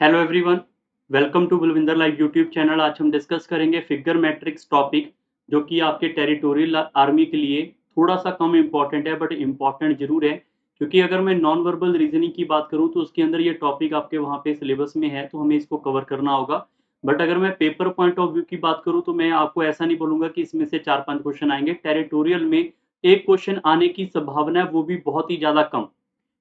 Hello everyone, welcome to Bulvinder live YouTube channel. आज हम discuss करेंगे फिगर मैट्रिक्स टॉपिक, जो कि आपके टेरिटोरियल आर्मी के लिए थोड़ा सा कम इम्पॉर्टेंट है, बट इम्पॉर्टेंट जरूर है। क्योंकि अगर मैं नॉन वर्बल रीजनिंग की बात करूं तो उसके अंदर ये टॉपिक आपके वहाँ पे सिलेबस में है, तो हमें इसको कवर करना होगा। बट अगर मैं पेपर पॉइंट ऑफ व्यू की बात करूँ तो मैं आपको ऐसा नहीं बोलूंगा कि इसमें से 4-5 क्वेश्चन आएंगे। टेरिटोरियल में एक क्वेश्चन आने की संभावना है, वो भी बहुत ही ज्यादा कम।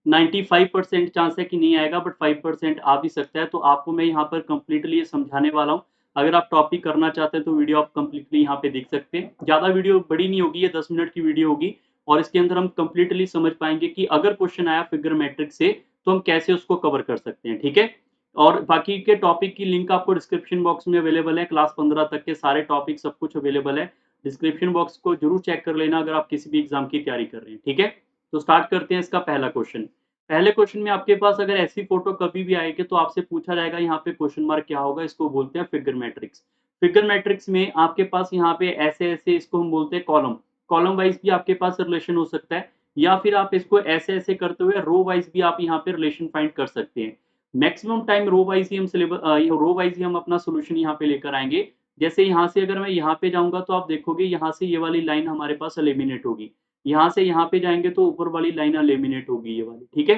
95% चांस है कि नहीं आएगा, बट 5% आ भी सकता है। तो आपको मैं यहाँ पर कंप्लीटली ये समझाने वाला हूँ। अगर आप टॉपिक करना चाहते हैं तो वीडियो आप कंप्लीटली यहाँ पे देख सकते हैं। ज़्यादा वीडियो बड़ी नहीं होगी, ये 10 मिनट की वीडियो होगी। और इसके अंदर हम कंप्लीटली समझ पाएंगे कि अगर क्वेश्चन आया फिगर मैट्रिक्स से तो हम कैसे उसको कवर कर सकते हैं। ठीक है। और बाकी के टॉपिक की लिंक आपको डिस्क्रिप्शन बॉक्स में अवेलेबल है। क्लास 15 तक के सारे टॉपिक सब कुछ अवेलेबल है। डिस्क्रिप्शन बॉक्स को जरूर चेक कर लेना अगर आप किसी भी एग्जाम की तैयारी कर रहे हैं। ठीक है। तो स्टार्ट करते हैं इसका पहला क्वेश्चन। पहले क्वेश्चन में आपके पास अगर ऐसी फोटो कभी भी आएगी तो आपसे पूछा जाएगा यहाँ पे क्वेश्चन मार्क क्या होगा। इसको बोलते हैं फिगर मैट्रिक्स। फिगर मैट्रिक्स में आपके पास यहाँ पे ऐसे ऐसे इसको हम बोलते हैं कॉलम। कॉलम वाइज भी आपके पास रिलेशन हो सकता है, या फिर आप इसको ऐसे ऐसे करते हुए रो वाइज भी आप यहाँ पे रिलेशन फाइंड कर सकते हैं। मैक्सिमम टाइम रो वाइज ही हम सिलेबस रो वाइज ही हम अपना सोल्यूशन यहाँ पे लेकर आएंगे। जैसे यहाँ से अगर मैं यहाँ पे जाऊंगा तो आप देखोगे यहाँ से ये वाली लाइन हमारे पास एलिमिनेट होगी। यहाँ से यहाँ पे जाएंगे तो ऊपर वाली लाइन एलिमिनेट होगी, ये वाली। ठीक है।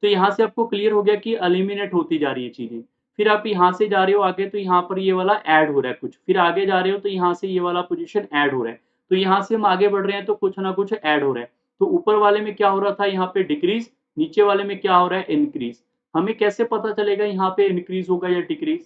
तो यहाँ से आपको क्लियर हो गया कि एलिमिनेट होती जा रही है चीजें। फिर आप यहाँ से जा रहे हो आगे तो यहाँ पर ये वाला ऐड हो रहा है कुछ, फिर आगे जा रहे हो तो यहाँ से ये वाला पोजीशन ऐड हो रहा है। तो यहाँ से हम आगे बढ़ रहे हैं तो कुछ ना कुछ ऐड हो रहा है। तो ऊपर वाले में क्या हो रहा था, यहाँ पे डिक्रीज, नीचे वाले में क्या हो रहा है, इंक्रीज। हमें कैसे पता चलेगा यहाँ पे इंक्रीज होगा या डिक्रीज?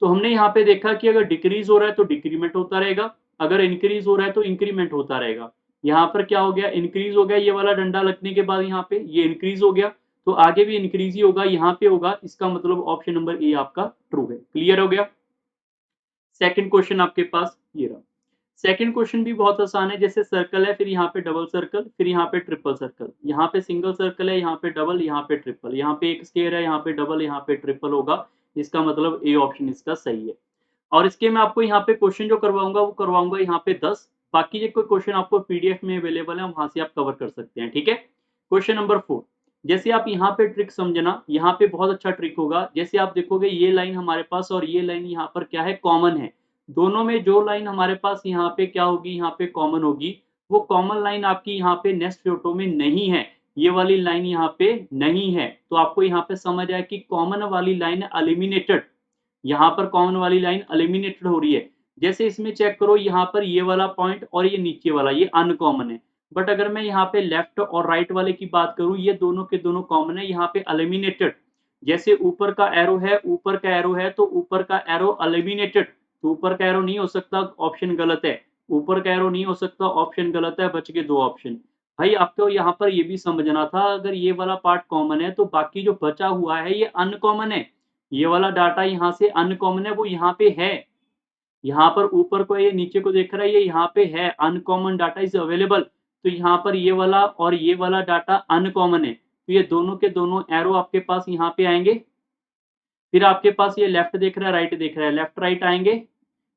तो हमने यहाँ पे देखा कि अगर डिक्रीज हो रहा है तो डिक्रीमेंट होता रहेगा, अगर इंक्रीज हो रहा है तो इंक्रीमेंट होता रहेगा। यहाँ पर क्या हो गया, इंक्रीज हो गया, ये वाला डंडा लगने के बाद यहाँ पे ये इंक्रीज हो गया, तो आगे भी इंक्रीज ही होगा, यहाँ पे होगा। इसका मतलब ऑप्शन नंबर ए आपका ट्रू है। क्लियर हो गया। सेकंड क्वेश्चन आपके पास ये रहा। सेकंड क्वेश्चन भी बहुत आसान है। जैसे सर्कल है, फिर यहाँ पे डबल सर्कल, फिर यहाँ पे ट्रिपल सर्कल, यहाँ पे सिंगल सर्कल है, यहाँ पे डबल, यहाँ पे ट्रिपल, यहाँ पे एक स्क्वायर है, यहाँ पे डबल, यहाँ पे ट्रिपल होगा। इसका मतलब ए ऑप्शन इसका सही है। और इसके मैं आपको यहाँ पे क्वेश्चन जो करवाऊंगा वो करवाऊंगा यहाँ पे 10। बाकी जो कोई क्वेश्चन आपको पीडीएफ में अवेलेबल है वहां से आप कवर कर सकते हैं। ठीक है। Question number 4। जैसे आप यहाँ पे ट्रिक समझना, यहाँ पे बहुत अच्छा ट्रिक होगा। जैसे आप देखोगे ये लाइन हमारे पास और ये लाइन यहाँ पर क्या है, कॉमन है। दोनों में जो लाइन हमारे पास यहाँ पे क्या होगी, यहाँ पे कॉमन होगी, वो कॉमन लाइन आपकी यहाँ पे नेक्स्ट फोटो में नहीं है। ये वाली लाइन यहाँ पे नहीं है। तो आपको यहाँ पे समझ आया कि कॉमन वाली लाइन एलिमिनेटेड। यहाँ पर कॉमन वाली लाइन एलिमिनेटेड हो रही है। जैसे इसमें चेक करो, यहाँ पर ये वाला पॉइंट और ये नीचे वाला ये अनकॉमन है। बट अगर मैं यहाँ पे लेफ्ट और राइट वाले की बात करूं, ये दोनों के दोनों कॉमन है, यहाँ पे एलिमिनेटेड। जैसे ऊपर का एरो है, ऊपर का एरो है तो ऊपर का एरो एलिमिनेटेड, तो ऊपर का एरो नहीं हो सकता, ऑप्शन गलत है। ऊपर का एरो नहीं हो सकता, ऑप्शन गलत है, बच गए 2 ऑप्शन। भाई आपको यहाँ पर ये भी समझना था, अगर ये वाला पार्ट कॉमन है तो बाकी जो बचा हुआ है ये अनकॉमन है। ये वाला डाटा यहाँ से अनकॉमन है, वो यहाँ पे है। यहाँ पर ऊपर को ये नीचे को देख रहा है, ये यहाँ पे है, अनकॉमन डाटा इज अवेलेबल। तो यहाँ पर ये वाला और ये वाला डाटा अनकॉमन है, तो ये दोनों के दोनों एरो आपके पास यहाँ पे आएंगे। फिर आपके पास ये लेफ्ट देख रहा है, राइट देख रहा है, लेफ्ट राइट आएंगे।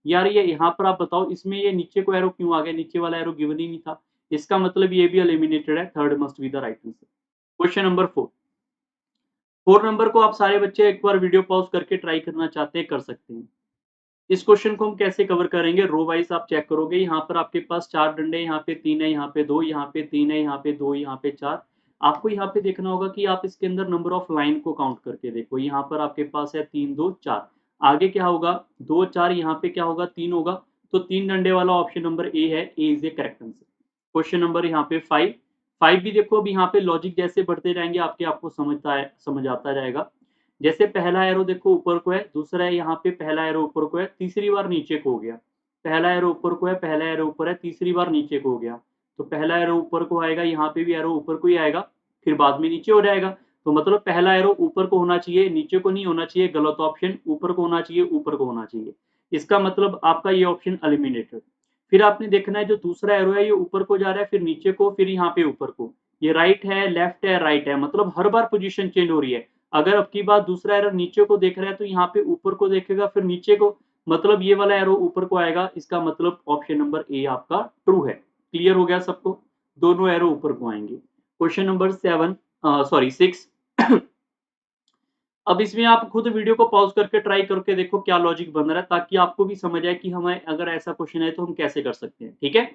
यार ये यहाँ पर आप बताओ, इसमें ये नीचे को एरो क्यों आ गया, नीचे वाला एरो गिवन ही नहीं था। इसका मतलब ये भी एलिमिनेटेड है। Third must be the right answer. Question number 4। 4 number को आप सारे बच्चे एक बार वीडियो पॉज करके ट्राई करना चाहते हैं कर सकते हैं। इस क्वेश्चन को हम कैसे कवर करेंगे, रो वाइज आप चेक करोगे। यहाँ पर आपके पास 4 डंडे, यहाँ पे 3 है, यहाँ पे 2, यहाँ पे 3 है, यहाँ पे 2, यहाँ पे 4। आपको यहाँ पे देखना होगा कि आप इसके अंदर नंबर ऑफ लाइन को काउंट करके देखो। यहाँ पर आपके पास है 3 2 4। आगे क्या होगा, 2 4, यहाँ पे क्या होगा, 3 होगा। तो 3 डंडे वाला ऑप्शन नंबर ए है। A is a correct answer. Question number यहाँ पे 5। 5 भी देखो, अब यहाँ पे लॉजिक जैसे बढ़ते जाएंगे आपके आपको समझ आता जाएगा। जैसे पहला एरो देखो ऊपर को है, दूसरा है यहाँ पे, पहला एरो ऊपर को है, तीसरी बार नीचे को हो गया। पहला एरो ऊपर को है, पहला एरो ऊपर है, तीसरी बार नीचे को हो गया। तो पहला एरो ऊपर को आएगा, यहाँ पे भी एरो ऊपर को ही आएगा, फिर बाद में नीचे हो जाएगा। तो मतलब पहला एरो ऊपर को होना चाहिए, नीचे को नहीं होना चाहिए, गलत ऑप्शन। ऊपर को होना चाहिए, ऊपर को होना चाहिए। इसका मतलब आपका ये ऑप्शन एलिमिनेटेड। फिर आपने देखना है जो दूसरा एरो है ये ऊपर को जा रहा है, फिर नीचे को, फिर यहाँ पे ऊपर को। ये राइट है, लेफ्ट है, राइट है, मतलब हर बार पोजीशन चेंज हो रही है। अगर अब की बात दूसरा एरो नीचे को देख रहा है तो यहाँ पे ऊपर को देखेगा, फिर नीचे को, मतलब ये वाला एरो ऊपर को आएगा। इसका मतलब ऑप्शन नंबर ए आपका ट्रू है। क्लियर हो गया सबको, दोनों एरो ऊपर को आएंगे। Question number 7 sorry 6। अब इसमें आप खुद वीडियो को पॉज़ करके ट्राई करके देखो क्या लॉजिक बन रहा है, ताकि आपको भी समझ आए कि हमें अगर ऐसा क्वेश्चन है तो हम कैसे कर सकते हैं, ठीक है?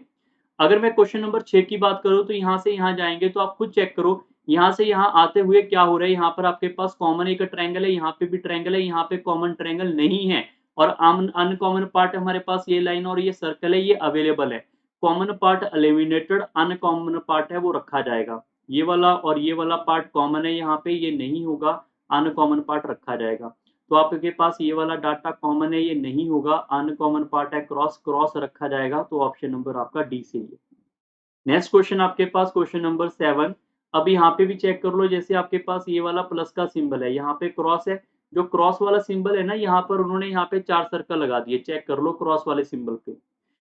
अगर मैं क्वेश्चन नंबर 6 की बात करूँ तो यहाँ से यहाँ जाएँगे तो आप खुद चेक करो, यहाँ से यहाँ आते हुए क्या हो रहा है, यहाँ पर आपके पास कॉमन एक ट्रायंगल है, यहाँ पे भी ट्रायंगल है, यहाँ पे कॉमन ट्रायंगल नहीं है और अनकॉमन पार्ट हमारे पास ये लाइन और ये सर्कल है, ये अवेलेबल है। Common part eliminated, uncommon part है वो रखा जाएगा। ये वाला और ये वाला पार्ट कॉमन है यहाँ पे, ये नहीं होगा, अनकॉमन पार्ट रखा जाएगा। तो आपके पास ये वाला डाटा कॉमन है, ये नहीं होगा, अनकॉमन पार्ट है, क्रॉस क्रॉस रखा जाएगा, तो ऑप्शन नंबर आपका डी सही है। नेक्स्ट क्वेश्चन आपके पास क्वेश्चन नंबर 7। अब यहाँ पे भी चेक कर लो, जैसे आपके पास ये वाला प्लस का सिंबल है, यहाँ पे क्रॉस है, जो क्रॉस वाला सिंबल है ना, यहाँ पर उन्होंने यहाँ पे 4 सर्कल लगा दिए, चेक कर लो क्रॉस वाले सिंबल पे।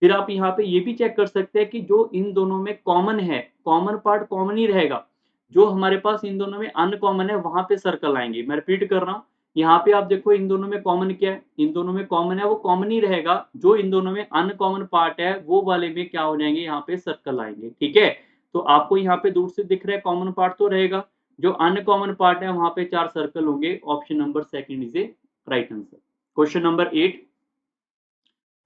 फिर आप यहाँ पे ये भी चेक कर सकते हैं कि जो इन दोनों में कॉमन है, कॉमन पार्ट कॉमन ही रहेगा। जो हमारे पास इन दोनों में अनकॉमन है, वहाँ पे सर्कल आएँगे। मैं रिपीट कर रहा हूँ, यहाँ पे आप देखो इन दोनों में कॉमन क्या है? इन दोनों में कॉमन है, वो कॉमन ही रहेगा। जो इन दोनों में अनकॉमन पार्ट है, वो वाले में क्या हो जाएँगे? यहाँ पे सर्कल आएँगे, ठीक है? तो आपको यहाँ पे दूर से दिख रहा है कॉमन पार्ट तो रहेगा। जो अनकॉमन पार्ट है, वहाँ पे 4 सर्कल होंगे। Option number second is a right answer. Question number 8।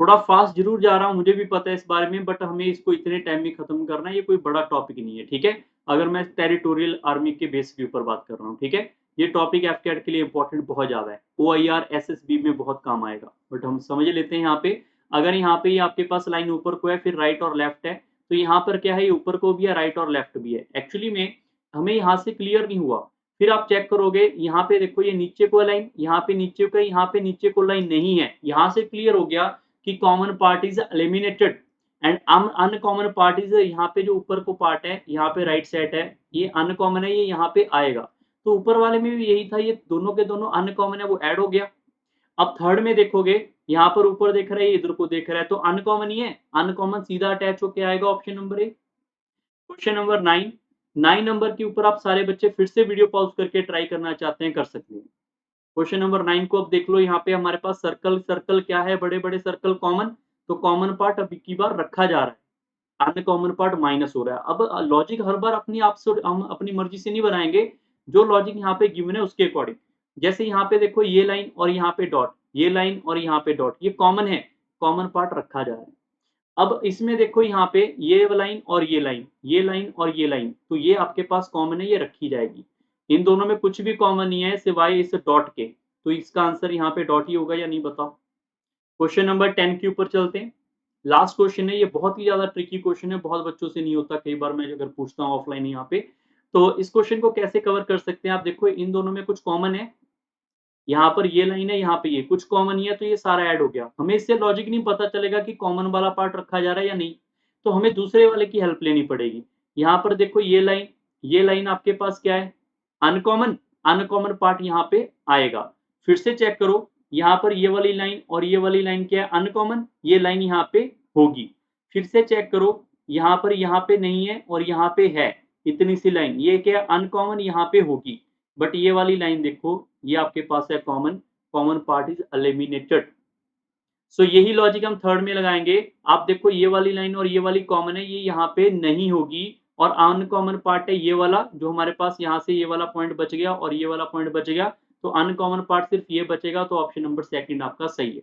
थोड़ा फास्ट जरूर जा रहा हूँ, मुझे भी पता है इस बारे में, बट हमें इसको इतने टाइम में खत्म करना है, ये कोई बड़ा टॉपिक नहीं है, ठीक है? अगर मैं टेरिटोरियल आर्मी के बेस के ऊपर बात कर रहा हूँ, ठीक है? ये टॉपिक एफकेट के लिए इंपॉर्टेंट बहुत ज्यादा है, ओआईआर एसएसबी में बहुत काम आएगा, बट हम समझ लेते हैं यहाँ पे। अगर यहाँ पे ये आपके पास लाइन ऊपर को है, फिर राइट और लेफ्ट है, तो यहाँ पर क्या है, ये ऊपर को भी है, राइट और लेफ्ट भी है। एक्चुअली में हमें यहाँ से क्लियर नहीं हुआ, फिर आप चेक करोगे, यहाँ पे देखो ये नीचे को लाइन, यहाँ पे नीचे को, यहाँ पे नीचे को लाइन नहीं है, यहाँ से क्लियर हो गया कि common part is eliminated and uncommon part is, यहाँ पे जो ऊपर को पार्ट है, यहाँ पे राइट साइड है, ये अनकॉमन है, ये यहाँ पे आएगा। तो ऊपर वाले में भी यही था, ये दोनों के दोनों अनकॉमन है, वो ऐड हो गया। अब थर्ड में देखोगे, यहाँ पर ऊपर देख रहा है, इधर को देख रहा है, तो अनकॉमन ही है, अनकॉमन सीधा अटैच होके आएगा, ऑप्शन नंबर ए। Question number 9। 9 नंबर के ऊपर आप सारे बच्चे फिर से वीडियो पॉज करके ट्राई करना चाहते हैं, कर सकते हैं। क्वेश्चन नंबर 9 को अब देख लो, यहाँ पे हमारे पास सर्कल सर्कल क्या है, बड़े बड़े सर्कल कॉमन, तो कॉमन पार्ट अब की बार रखा जा रहा है, अनकॉमन पार्ट माइनस हो रहा है। अब लॉजिक हर बार अपनी आप से हम अपनी मर्जी से नहीं बनाएंगे, जो लॉजिक यहाँ पे गिवन है उसके अकॉर्डिंग। जैसे यहाँ पे देखो, ये लाइन और यहाँ पे डॉट, ये लाइन और यहाँ पे डॉट, ये कॉमन है, कॉमन पार्ट रखा जा रहा है। अब इसमें देखो, यहाँ पे ये लाइन और ये लाइन, ये लाइन और ये लाइन, तो ये आपके पास कॉमन है, ये रखी जाएगी। इन दोनों में कुछ भी कॉमन नहीं है सिवाय इस डॉट के, तो इसका आंसर यहाँ पे डॉट ही होगा, या नहीं बताओ? क्वेश्चन नंबर 10 के ऊपर चलते हैं। लास्ट क्वेश्चन है, ये बहुत ही ज्यादा ट्रिकी क्वेश्चन है, बहुत बच्चों से नहीं होता, कई बार मैं अगर पूछता हूँ ऑफलाइन यहाँ पे। तो इस क्वेश्चन को कैसे कवर कर सकते हैं? आप देखो, इन दोनों में कुछ कॉमन है, यहाँ पर ये लाइन है, यहाँ पे ये कुछ कॉमन ही है, तो ये सारा ऐड हो गया। हमें इससे लॉजिक नहीं पता चलेगा कि कॉमन वाला पार्ट रखा जा रहा है या नहीं, तो हमें दूसरे वाले की हेल्प लेनी पड़ेगी। यहाँ पर देखो, ये लाइन आपके पास क्या है, अनकॉमन, अनकॉमन पार्ट यहाँ पे आएगा। फिर से चेक करो, यहाँ पर ये वाली लाइन और ये वाली लाइन क्या है, अनकॉमन, ये लाइन यहाँ पे होगी। फिर से चेक करो, यहाँ पे नहीं है और यहाँ पे है, इतनी सी लाइन, ये क्या है, अनकॉमन, यहाँ पे होगी। बट ये वाली लाइन देखो, ये आपके पास है common, common part is eliminated. So यही लॉजिक हम थर्ड में लगाएंगे। आप देखो, ये वाली लाइन और ये वाली कॉमन है, ये यहाँ पे नहीं होगी, और अनकॉमन पार्ट है ये वाला, जो हमारे पास यहाँ से ये वाला पॉइंट बच गया और ये वाला पॉइंट बच गया, तो अनकॉमन पार्ट सिर्फ ये बचेगा, तो ऑप्शन नंबर सेकंड आपका सही है।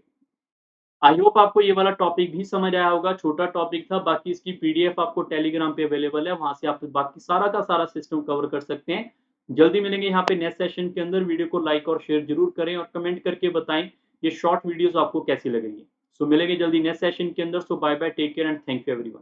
आई होप आपको ये वाला टॉपिक भी समझ आया होगा, छोटा टॉपिक था। बाकी इसकी पीडीएफ आपको टेलीग्राम पे अवेलेबल है, वहां से आप बाकी सारा का सारा सिस्टम कवर कर सकते हैं। जल्दी मिलेंगे यहाँ पे नेक्स्ट सेशन के अंदर। वीडियो को लाइक और शेयर जरूर करें और कमेंट करके बताएं ये शॉर्ट वीडियोस आपको कैसी लगेंगी। सो मिलेंगे जल्दी नेक्स्ट सेशन के अंदर। So bye bye, take care and thank you everyone.